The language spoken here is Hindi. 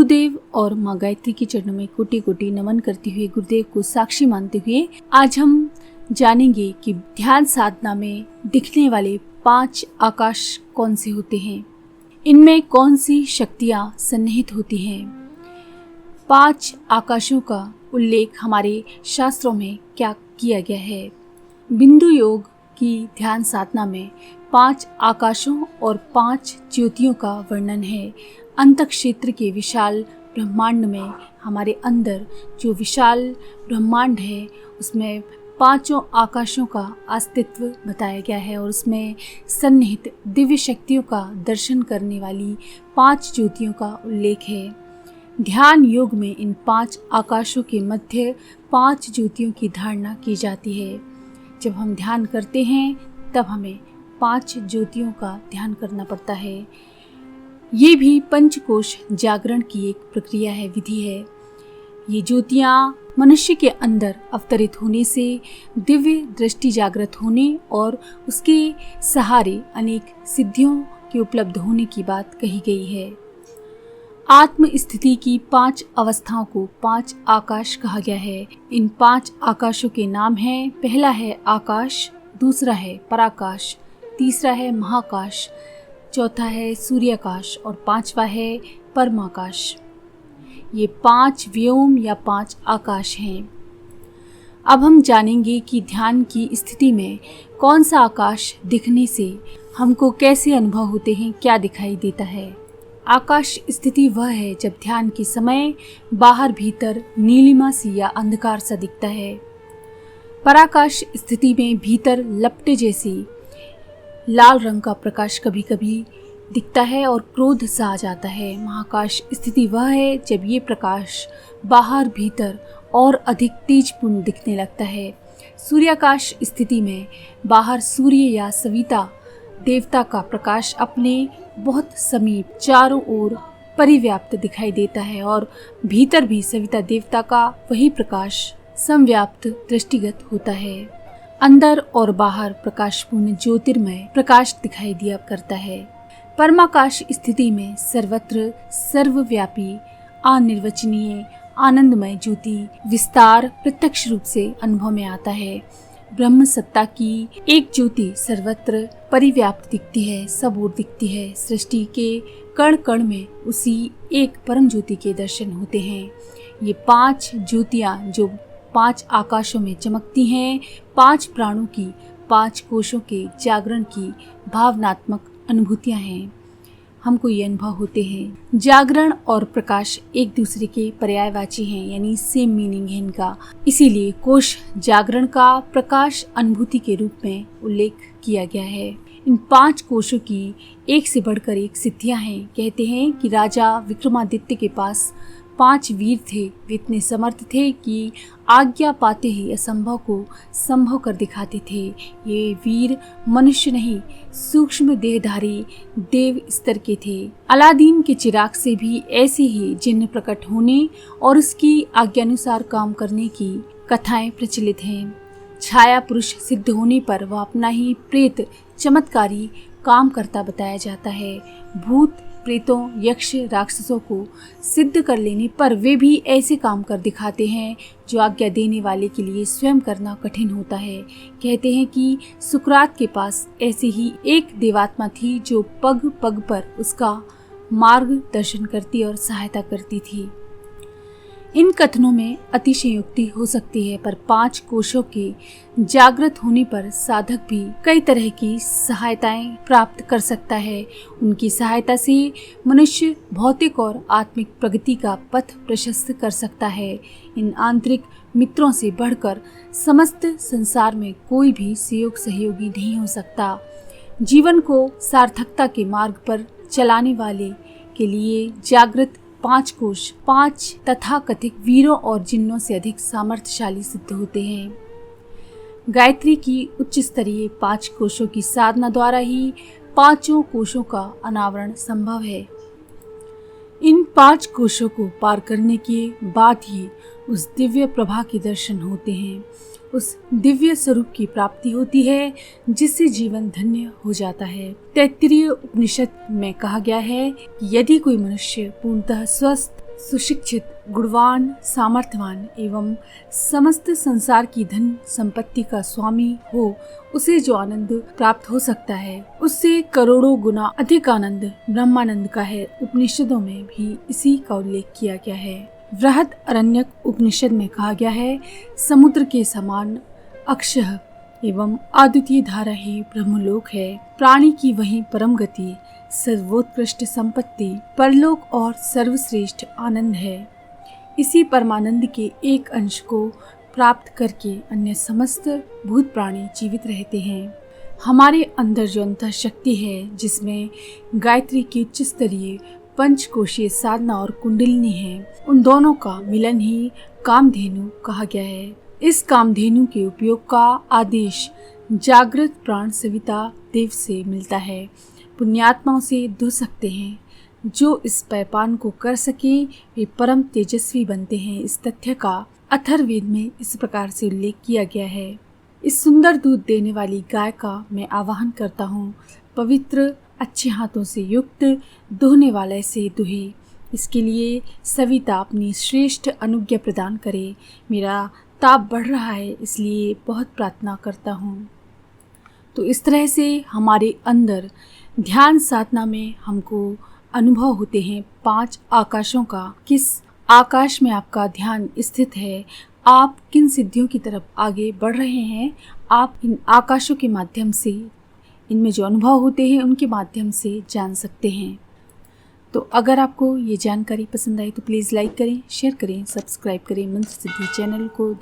गुरुदेव और माँ गायत्री के चरणों में कोटि कोटि नमन करते हुए, गुरुदेव को साक्षी मानते हुए आज हम जानेंगे कि ध्यान साधना में दिखने वाले 5 आकाश कौन से होते हैं, इनमें कौन सी शक्तियाँ सन्निहित होती हैं। 5 आकाशों का उल्लेख हमारे शास्त्रों में क्या किया गया है। बिंदु योग की ध्यान साधना में 5 आकाशों और 5 ज्योतियों का वर्णन है। अंत क्षेत्र के विशाल ब्रह्मांड में हमारे अंदर जो विशाल ब्रह्मांड है उसमें 5 आकाशों का अस्तित्व बताया गया है और उसमें सन्निहित दिव्य शक्तियों का दर्शन करने वाली 5 ज्योतियों का उल्लेख है। ध्यान योग में इन 5 आकाशों के मध्य 5 ज्योतियों की धारणा की जाती है। जब हम ध्यान करते हैं तब हमें 5 ज्योतियों का ध्यान करना पड़ता है। ये भी पंचकोश जागरण की एक प्रक्रिया है, विधि है। ये ज्योतियाँ मनुष्य के अंदर अवतरित होने से दिव्य दृष्टि जागृत होने और उसके सहारे अनेक सिद्धियों के उपलब्ध होने की बात कही गई है। आत्म स्थिति की 5 अवस्थाओं को 5 आकाश कहा गया है। इन 5 आकाशों के नाम हैं, पहला है आकाश, दूसरा है पराकाश, तीसरा है महाकाश, चौथा है सूर्याकाश और 5वां है परमाकाश। ये 5 व्योम या 5 आकाश हैं। अब हम जानेंगे कि ध्यान की स्थिति में कौन सा आकाश दिखने से हमको कैसे अनुभव होते हैं, क्या दिखाई देता है। आकाश स्थिति वह है जब ध्यान के समय बाहर भीतर नीलिमा सी या अंधकार सा दिखता है। पराकाश स्थिति में भीतर लपटे जैसी लाल रंग का प्रकाश कभी कभी दिखता है और क्रोध सा आ जाता है। महाकाश स्थिति वह है जब ये प्रकाश बाहर भीतर और अधिक तेजपूर्ण दिखने लगता है। सूर्याकाश स्थिति में बाहर सूर्य या सविता देवता का प्रकाश अपने बहुत समीप चारों ओर परिव्याप्त दिखाई देता है और भीतर भी सविता देवता का वही प्रकाश समव्याप्त दृष्टिगत होता है। अंदर और बाहर प्रकाशपूर्ण ज्योतिर्मय प्रकाश दिखाई दिया करता है। परमाकाश स्थिति में सर्वत्र सर्वव्यापी अनिर्वचनीय आनंदमय ज्योति विस्तार प्रत्यक्ष रूप से अनुभव में आता है। ब्रह्म सत्ता की एक ज्योति सर्वत्र परिव्याप्त दिखती है, सब ओर दिखती है। सृष्टि के कण कण में उसी एक परम ज्योति के दर्शन होते हैं। ये 5 ज्योतियाँ जो 5 आकाशों में चमकती हैं, 5 प्राणों की, 5 कोशों के जागरण की भावनात्मक अनुभूतियां हैं। हमको ये अनुभव होते हैं। जागरण और प्रकाश एक दूसरे के पर्यायवाची हैं, यानी सेम मीनिंग है इनका। इसीलिए कोश जागरण का प्रकाश अनुभूति के रूप में उल्लेख किया गया है। इन 5 कोशों की एक से बढ़कर एक सिद्धियां हैं। कहते हैं कि राजा विक्रमादित्य के पास 5 वीर थे। वे इतने समर्थ थे कि आज्ञा पाते ही असंभव को संभव कर दिखाते थे। ये वीर मनुष्य नहीं, सूक्ष्म देहधारी देव स्तर के थे। अलादीन के चिराग से भी ऐसे ही जिन्न प्रकट होने और उसकी आज्ञानुसार काम करने की कथाएं प्रचलित हैं। छाया पुरुष सिद्ध होने पर वह अपना ही प्रेत चमत्कारी काम करता बताया जाता है। भूत प्रेतों, यक्ष, राक्षसों को सिद्ध कर लेने पर वे भी ऐसे काम कर दिखाते हैं जो आज्ञा देने वाले के लिए स्वयं करना कठिन होता है। कहते हैं कि सुकरात के पास ऐसे ही एक देवात्मा थी जो पग पग पर उसका मार्गदर्शन करती और सहायता करती थी। इन कथनों में अतिशयोक्ति हो सकती है, पर 5 कोशों के जागृत होने पर साधक भी कई तरह की सहायताएं प्राप्त कर सकता है। उनकी सहायता से मनुष्य भौतिक और आत्मिक प्रगति का पथ प्रशस्त कर सकता है। इन आंतरिक मित्रों से बढ़कर समस्त संसार में कोई भी सहयोगी नहीं हो सकता। जीवन को सार्थकता के मार्ग पर चलाने वाले के लिए जागृत 5 कोश 5 तथाकथित वीरों और जिन्नों से अधिक सामर्थ्यशाली सिद्ध होते हैं। गायत्री की उच्च स्तरीय 5 कोशों की साधना द्वारा ही 5 कोशों का अनावरण संभव है। इन 5 कोशों को पार करने के बाद ही उस दिव्य प्रभा के दर्शन होते हैं, उस दिव्य स्वरूप की प्राप्ति होती है जिससे जीवन धन्य हो जाता है। तैत्तिरीय उपनिषद में कहा गया है कि यदि कोई मनुष्य पूर्णतः स्वस्थ सुशिक्षित, गुणवान, सामर्थ्यवान एवं समस्त संसार की धन संपत्ति का स्वामी हो, उसे जो आनंद प्राप्त हो सकता है उससे करोड़ों गुना अधिक आनंद ब्रह्मानंद का है। उपनिषदों में भी इसी का उल्लेख किया गया है। बृहदारण्यक उपनिषद में कहा गया है, समुद्र के समान अक्षय एवं अद्वितीय धारा ही ब्रह्मलोक है। प्राणी की वही परम गति, सर्वोत्कृष्ट संपत्ति, परलोक और सर्वश्रेष्ठ आनंद है। इसी परमानंद के एक अंश को प्राप्त करके अन्य समस्त भूत प्राणी जीवित रहते हैं। हमारे अंदर जो अंतर शक्ति है, जिसमें गायत्री की उच्च स्तरीय पंचकोशीय साधना और कुंडलिनी है, उन दोनों का मिलन ही कामधेनु कहा गया है। इस कामधेनु के उपयोग का आदेश जागृत प्राण सविता देव से मिलता है। पुण्यात्माओं से धो सकते हैं, जो इस पैपान को कर सके वे परम तेजस्वी बनते हैं। इस तथ्य का अथर्ववेद में इस प्रकार से उल्लेख किया गया है। इस सुंदर दूध देने वाली गाय का मैं आवाहन करता हूँ, पवित्र अच्छे हाथों से युक्त दुहने वाले से दुहे। इसके लिए सविता अपनी श्रेष्ठ अनुज्ञा प्रदान करे। मेरा ताप बढ़ रहा है, इसलिए बहुत प्रार्थना करता हूँ। तो इस तरह से हमारे अंदर ध्यान साधना में हमको अनुभव होते हैं 5 आकाशों का। किस आकाश में आपका ध्यान स्थित है, आप किन सिद्धियों की तरफ आगे बढ़ रहे हैं, आप इन आकाशों के माध्यम से, इनमें जो अनुभव होते हैं उनके माध्यम से जान सकते हैं। तो अगर आपको ये जानकारी पसंद आई तो प्लीज़ लाइक करें, शेयर करें, सब्सक्राइब करें मंत्र सिद्धि चैनल को।